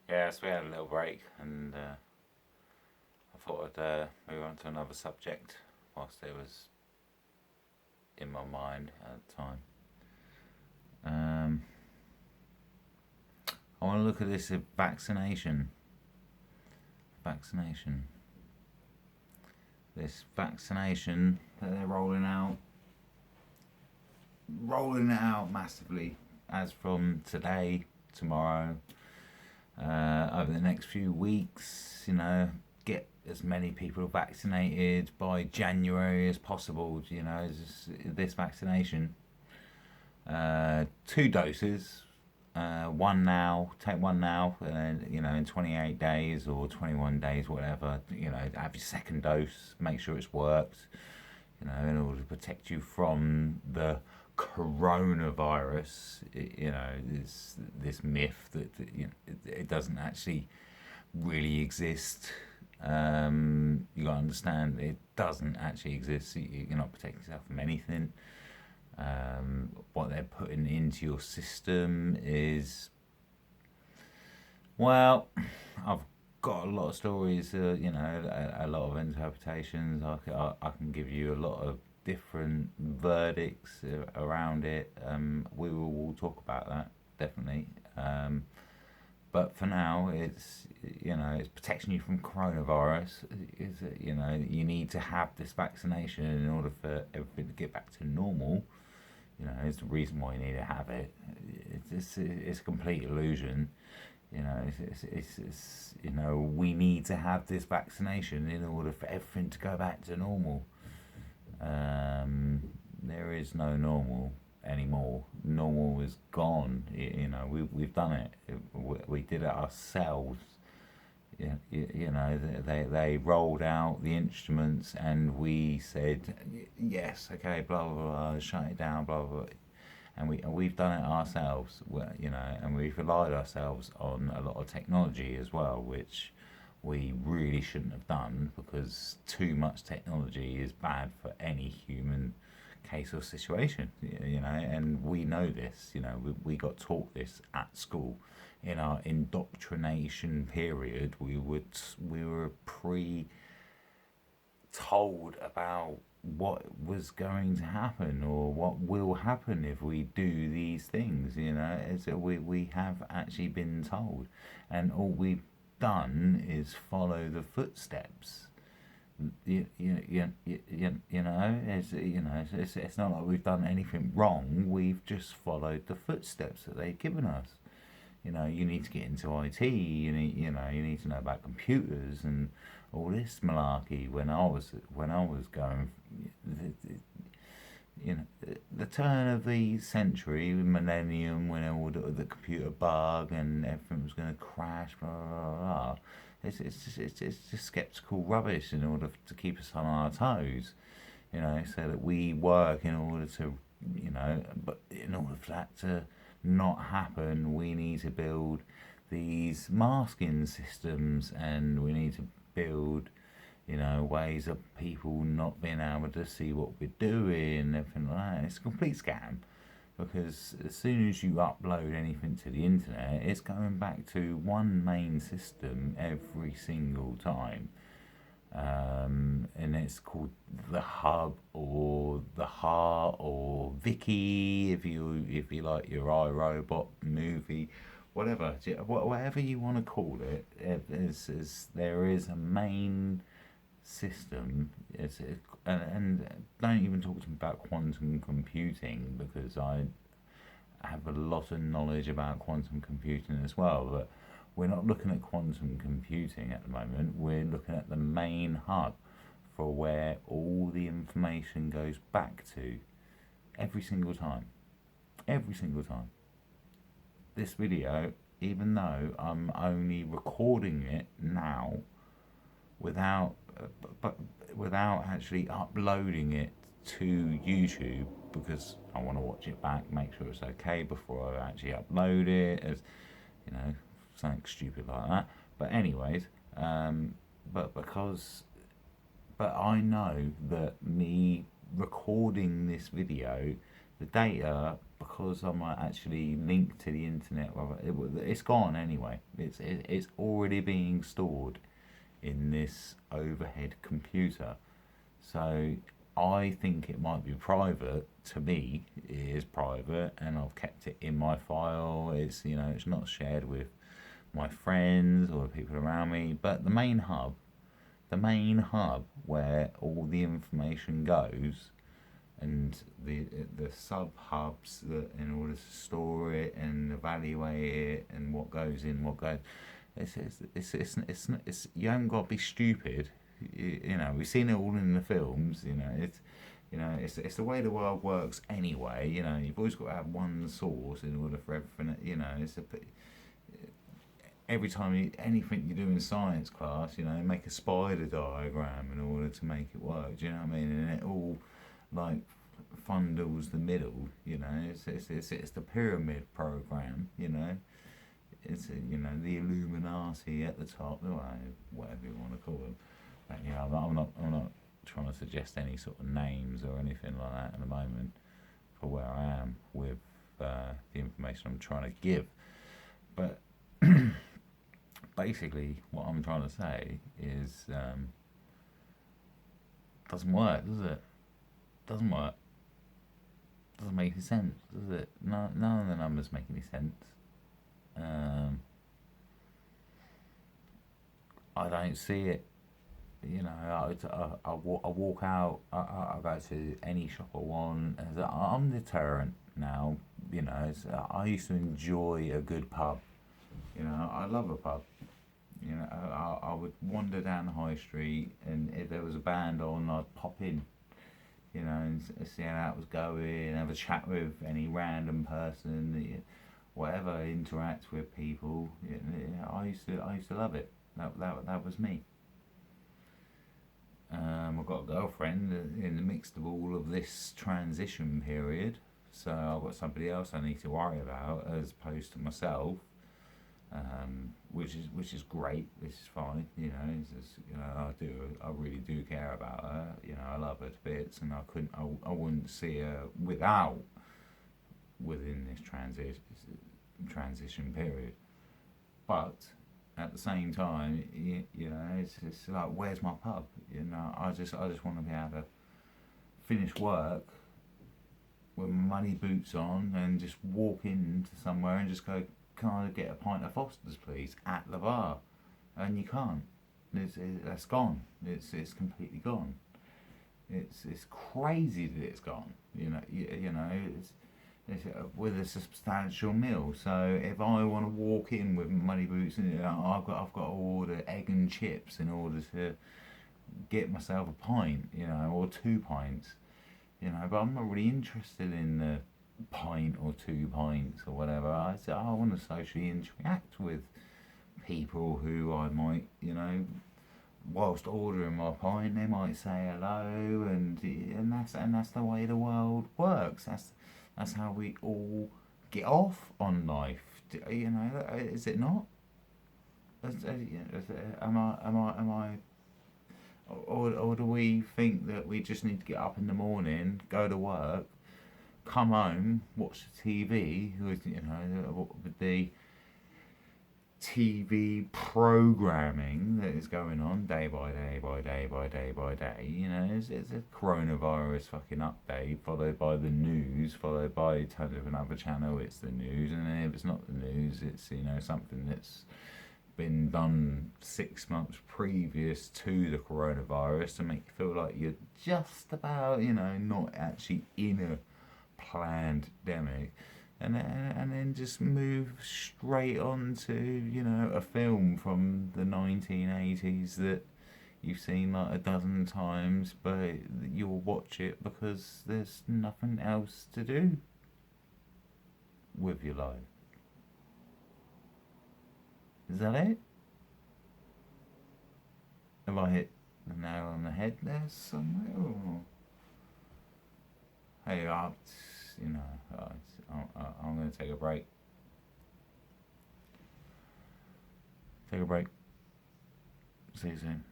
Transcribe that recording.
Yeah, so we had a little break, and I thought I'd move on to another subject whilst it was in my mind at the time. Um, I want to look at this vaccination. Vaccination. This vaccination that they're rolling it out massively as from today, tomorrow, over the next few weeks. Get as many people vaccinated by January as possible. This vaccination, 2 doses. One now, take one now, and then, in 28 days or 21 days, whatever, have your second dose, make sure it's worked, in order to protect you from the coronavirus. This myth that it doesn't actually really exist. You got to understand it doesn't actually exist. You're not protecting yourself from anything. What they're putting into your system is, well, I've got a lot of stories, a lot of interpretations. I can give you a lot of different verdicts around it. We'll talk about that, definitely. But for now, it's protecting you from coronavirus. You need to have this vaccination in order for everything to get back to normal. It's the reason why you need to have it. It's a complete illusion. We need to have this vaccination in order for everything to go back to normal. There is no normal anymore. Normal is gone. We've done it. We did it ourselves. They rolled out the instruments and we said yes, okay, blah blah blah, shut it down, blah blah blah. And we've done it ourselves, and we've relied ourselves on a lot of technology as well, which we really shouldn't have done, because too much technology is bad for any human case or situation. And we know this. We got taught this at school. In our indoctrination period, we were told about what was going to happen or what will happen if we do these things. We have actually been told, and all we've done is follow the footsteps. It's not like we've done anything wrong. We've just followed the footsteps that they've given us. You need to get into IT. You need to know about computers and all this malarkey. When I was going, the turn of the century, millennium, when all the computer bug and everything was going to crash, blah blah blah. It's just skeptical rubbish in order to keep us on our toes. So that we work in order to, but in order for that to not happen, we need to build these masking systems, and we need to build, ways of people not being able to see what we're doing, everything like that. It's a complete scam, because as soon as you upload anything to the internet, it's going back to one main system every single time. And it's called the Hub or the Heart or Vicky, if you like your iRobot movie, whatever you want to call it. There is a main system. And don't even talk to me about quantum computing, because I have a lot of knowledge about quantum computing as well. But we're not looking at quantum computing at the moment. We're looking at the main hub for where all the information goes back to every single time. Every single time. This video, even though I'm only recording it now without but without actually uploading it to YouTube, because I want to watch it back, make sure it's okay before I actually upload it, as something stupid like that. But anyways, but because but I know that me recording this video, the data because I'm actually linked to the internet. Well, it's gone anyway. It's already being stored in this overhead computer. So I think it might be private. To me, it is private, and I've kept it in my file. It's not shared with my friends or the people around me. But the main hub where all the information goes, and the sub hubs that in order to store it and evaluate it and what goes in, what goes. It's you haven't got to be stupid. We've seen it all in the films. It's the way the world works anyway. You've always got to have one source in order for everything. Every time anything you do in science class, make a spider diagram in order to make it work. Do you know what I mean? And it all like fundles the middle. It's the pyramid program. It's the Illuminati at the top, whatever you want to call them. But, I'm not trying to suggest any sort of names or anything like that at the moment for where I am with the information I'm trying to give. But basically, what I'm trying to say is, doesn't work, does it? Doesn't work. Doesn't make any sense, does it? No, none of the numbers make any sense. I don't see it. I walk out. I go to any shop I want. I'm deterrent now. I used to enjoy a good pub. I love a pub. I would wander down the high street, and if there was a band on, I'd pop in. And see how that was going. Have a chat with any random person. Whatever, interact with people. I used to love it. That was me. I've got a girlfriend in the midst of all of this transition period, so I've got somebody else I need to worry about as opposed to myself, which is great. This is fine. I really do care about her. I love her to bits, and I wouldn't see her within this transition period. But at the same time, it's like, where's my pub? I just want to be able to finish work with money boots on and just walk into somewhere and just go, can I get a pint of Foster's, please, at the bar? And you can't. That's gone. It's completely gone. It's crazy that it's gone. It's with a substantial meal. So if I want to walk in with money boots, I've got to order egg and chips in order to get myself a pint, or 2 pints, But I'm not really interested in the pint or 2 pints or whatever. I want to socially interact with people who I might, whilst ordering my pint, they might say hello, and that's the way the world works. That's how we all get off on life. Is it not? Am I? Or do we think that we just need to get up in the morning, go to work, come home, watch the TV, with the TV programming that is going on day by day by day by day by day. It's a coronavirus fucking update, followed by the news, followed by turn of another channel, it's the news, and then if it's not the news, it's something that's been done 6 months previous to the coronavirus to make you feel like you're just about, not actually in a pandemic. And then just move straight on to, a film from the 1980s that you've seen like a dozen times, but you'll watch it because there's nothing else to do with your life. Is that it? Have I hit the nail on the head there somewhere? Or? Hey, I'm going to take a break. Take a break. See you soon.